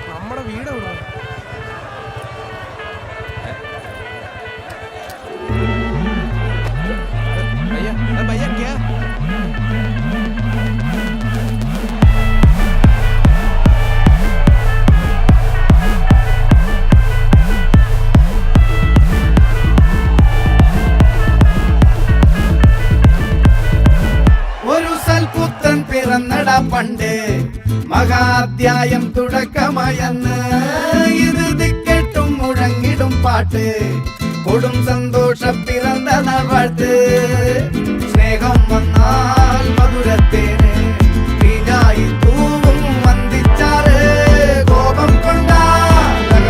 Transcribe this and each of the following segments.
നമ്മുടെ വീട് എവിടെ? भैया क्या ഒരു സൽപുത്രൻ പിറന്നടാ പണ്ട് മഹാധ്യായം തുടക്കമായെന്ന് ഇത് ദിക്കെട്ടും മുഴങ്ങിടും പാട്ട് കൊടും സന്തോഷം പിറന്ന നാൾവാഴ്ത്ത് സ്നേഹം വന്നാൽ മധുരത്തേന് തീനായി തൂവും വന്ദിച്ചാറ് കോപം കൊണ്ടാൽ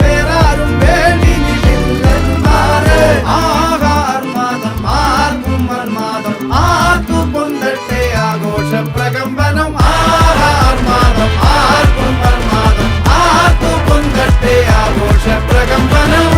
വേറാരും വേണ്ടി നിന്നില്ലെന്നാറ് ആഹാർമാദം ആർക്കും മന്മാദം ആർക്കു പൊന്തട്ടെ ആഘോഷ പ്രകമ്പനം ആഹാർമാദം ആർക്കും മന്മാദം ആർക്കു പൊന്തട്ടെ ആഘോഷ പ്രകമ്പനം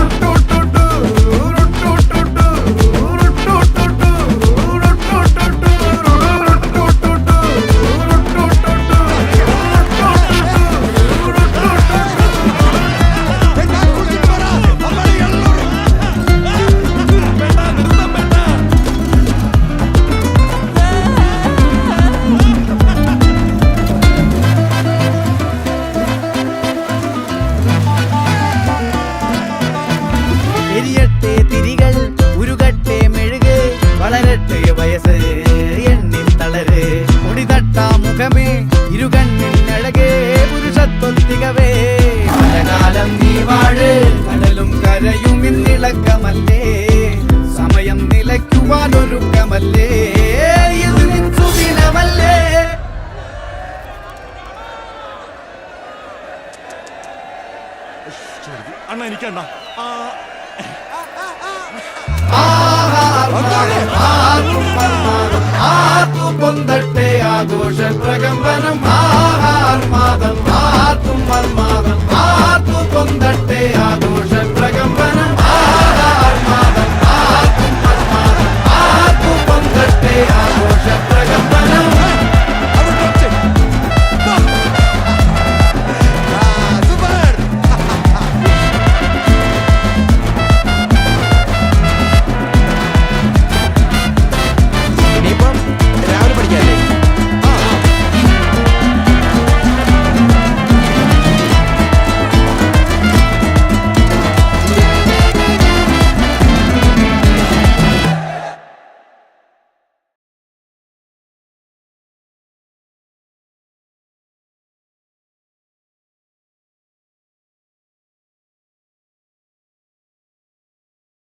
സമയം നിലയ്ക്കുവാനൊരുക്കമല്ലേ ഇത് നിൻസുദിനമല്ലേ അണ്ണ എനിക്കണ്ണ പൊന്തട്ടെ ആഘോഷ പ്രകമ്പനം